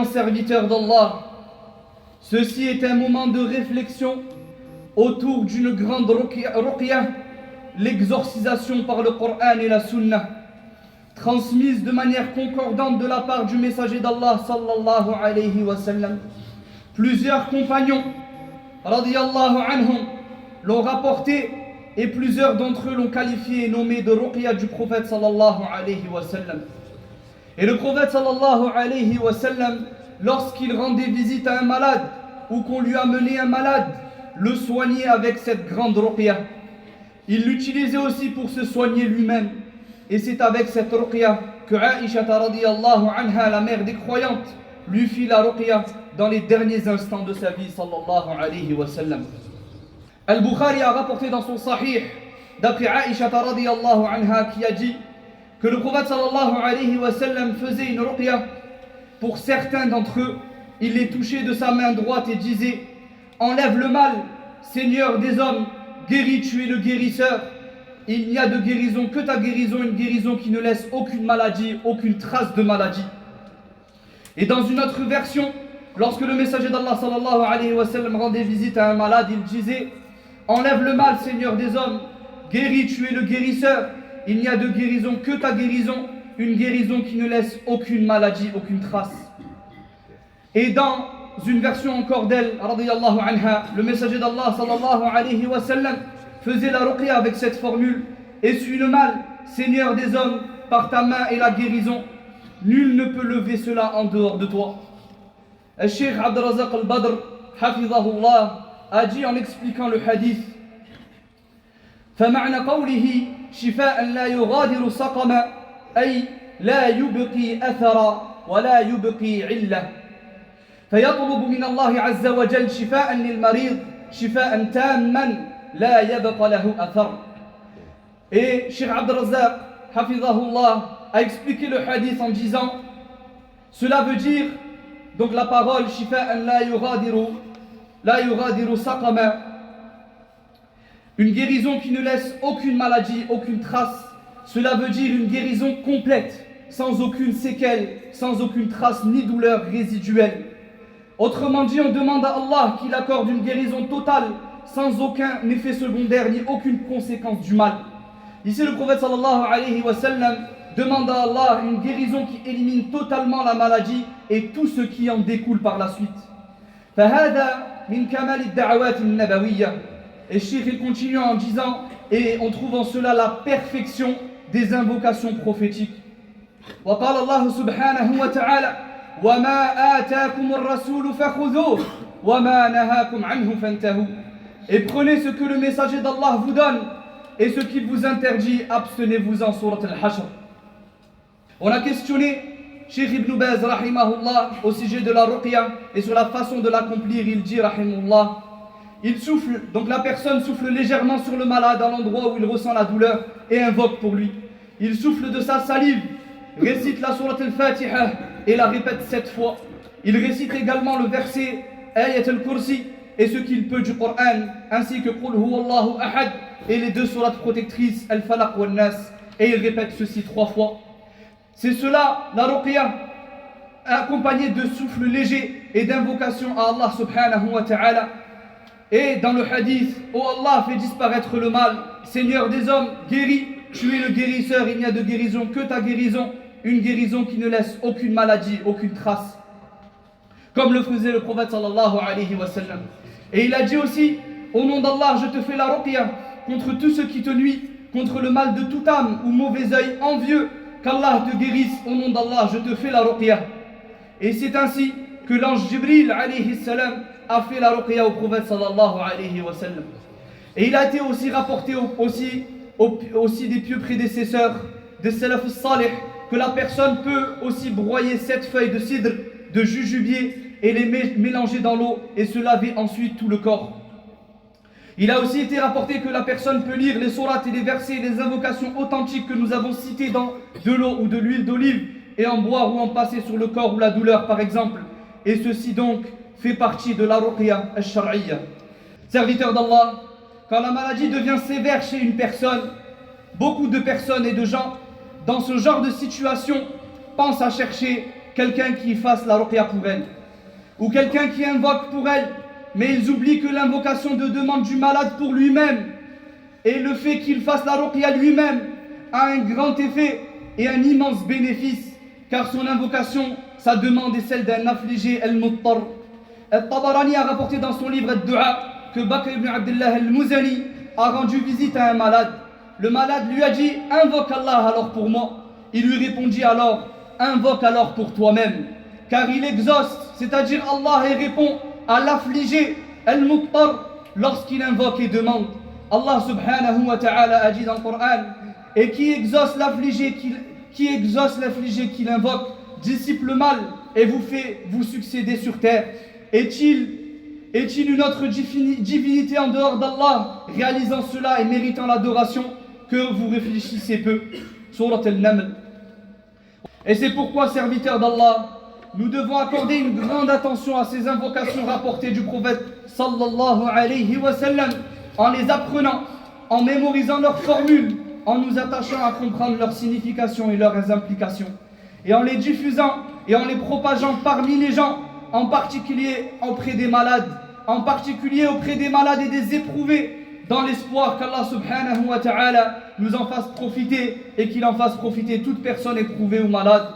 Serviteurs d'Allah, ceci est un moment de réflexion autour d'une grande ruqya, l'exorcisation par le Coran et la Sunna, transmise de manière concordante de la part du messager d'Allah sallallahu alayhi wa sallam. Plusieurs compagnons radiyallahu anhum l'ont rapporté et plusieurs d'entre eux l'ont qualifié et nommé de ruqya du prophète sallallahu alayhi wa sallam. Et le prophète sallallahu alayhi wa sallam, lorsqu'il rendait visite à un malade ou qu'on lui amenait un malade, le soignait avec cette grande ruqya. Il l'utilisait aussi pour se soigner lui-même. Et c'est avec cette ruqya que Aïcha radiyallahu anha, la mère des croyantes, lui fit la ruqya dans les derniers instants de sa vie sallallahu alayhi wa sallam. Al-Bukhari a rapporté dans son sahih, d'après Aïcha radiyallahu anha, qui a dit que le prophète sallallahu alayhi wa sallam faisait une ruqya pour certains d'entre eux. Il les touchait de sa main droite et disait: enlève le mal, Seigneur des hommes, guéris, tu es le guérisseur. Il n'y a de guérison que ta guérison, une guérison qui ne laisse aucune maladie, aucune trace de maladie. Et dans une autre version, lorsque le messager d'Allah sallallahu alayhi wa sallam rendait visite à un malade, il disait: enlève le mal, Seigneur des hommes, guéris, tu es le guérisseur. Il n'y a de guérison que ta guérison, une guérison qui ne laisse aucune maladie, aucune trace. Et dans une version encore d'elle, radiyallahu anha, le messager d'Allah sallallahu alayhi wa sallam faisait la ruqya avec cette formule: essuie le mal, Seigneur des hommes, par ta main et la guérison. Nul ne peut lever cela en dehors de toi. Le Cheikh Abdurrazzaq al-Badr, hafizahullah, a dit en expliquant le hadith: فمعنى قوله شفاء لا يغادر سقما أي لا يبقي أثرا ولا يبقي علة فيطلب من الله عز وجل شفاء للمريض شفاء تاما لا يبقى له أثر. Et Cheikh Abdurrazzaq hafizahullah a expliqué le hadith en disant: cela veut dire, donc la parole shifa'an la yughadiru saqama, une guérison qui ne laisse aucune maladie, aucune trace. Cela veut dire une guérison complète, sans aucune séquelle, sans aucune trace ni douleur résiduelle. Autrement dit, on demande à Allah qu'il accorde une guérison totale, sans aucun effet secondaire ni aucune conséquence du mal. Ici, le prophète sallallahu alayhi wa sallam demande à Allah une guérison qui élimine totalement la maladie et tout ce qui en découle par la suite. فَهَذَا مِنْ كَمَالِ الدَّعَوَاتِ النَّبَوِيَّةِ. Et Cheikh il continue en disant, et on trouve en cela la perfection des invocations prophétiques. وقال الله سبحانه وتعالى وما آتاكم الرسول فخذوه وما نهاكم عنه فانتهوا. Et prenez ce que le messager d'Allah vous donne et ce qu'il vous interdit, abstenez-vous-en. Surat al-Hashr. On a questionné Cheikh Ibn Baz rahimahullah au sujet de la ruqya et sur la façon de l'accomplir. Il dit rahimahullah: il souffle, donc la personne souffle légèrement sur le malade à l'endroit où il ressent la douleur et invoque pour lui. Il souffle de sa salive, récite la Surat al-Fatiha et la répète 7 fois. Il récite également le verset Ayat al-Kursi et ce qu'il peut du Coran, ainsi que Qul huwallahu ahad et les 2 sourates protectrices Al-Falaq wa Nas, et il répète ceci 3 fois. C'est cela la ruqya, accompagnée de souffle léger et d'invocation à Allah subhanahu wa ta'ala. Et dans le hadith: oh Allah, fais disparaître le mal, Seigneur des hommes, guéris, tu es le guérisseur, il n'y a de guérison que ta guérison, une guérison qui ne laisse aucune maladie, aucune trace, comme le faisait le prophète sallallahu alayhi wa sallam. Et il a dit aussi: au nom d'Allah, je te fais la ruqya contre tout ce qui te nuit, contre le mal de toute âme ou mauvais œil envieux, qu'Allah te guérisse, au nom d'Allah, je te fais la ruqya. Et c'est ainsi que l'ange Jibril alayhi salam a fait la ruqya au prophète sallallahu alayhi wa sallam. Et il a été aussi rapporté aussi des pieux prédécesseurs, des salaf salih, que la personne peut aussi broyer 7 feuilles de cidre, de jujubier, et les mélanger dans l'eau et se laver ensuite tout le corps. Il a aussi été rapporté que la personne peut lire les sourates et les versets et les invocations authentiques que nous avons cités dans de l'eau ou de l'huile d'olive et en boire ou en passer sur le corps ou la douleur par exemple. Et ceci donc fait partie de la ruqya al-shar'iyya. Serviteur d'Allah, quand la maladie devient sévère chez une personne, beaucoup de personnes et de gens dans ce genre de situation pensent à chercher quelqu'un qui fasse la ruqya pour elle, ou quelqu'un qui invoque pour elle, mais ils oublient que l'invocation demande du malade pour lui-même, et le fait qu'il fasse la ruqya lui-même a un grand effet et un immense bénéfice, car son invocation, sa demande est celle d'un affligé al-muttar. Al-Tabarani a rapporté dans son livre Ad-Du'a que Bakr ibn Abdullah al-Muzani a rendu visite à un malade. Le malade lui a dit « Invoque Allah alors pour moi ». Il lui répondit alors « Invoque alors pour toi-même ». Car il exauce, c'est-à-dire Allah répond à l'affligé al-muttar lorsqu'il invoque et demande. Allah subhanahu wa ta'ala a dit dans le Coran « Et qui exauce l'affligé qu'il invoque, dissipe le mal et vous fait vous succéder sur terre. Est-il une autre divinité en dehors d'Allah, réalisant cela et méritant l'adoration, que vous réfléchissez peu » Surat Al-Naml. Et c'est pourquoi, serviteurs d'Allah, nous devons accorder une grande attention à ces invocations rapportées du prophète sallallahu alayhi wa sallam, en les apprenant, en mémorisant leurs formules, en nous attachant à comprendre leur signification et leurs implications, et en les diffusant et en les propageant parmi les gens, en particulier auprès des malades, et des éprouvés, dans l'espoir qu'Allah subhanahu wa ta'ala nous en fasse profiter et qu'il en fasse profiter toute personne éprouvée ou malade.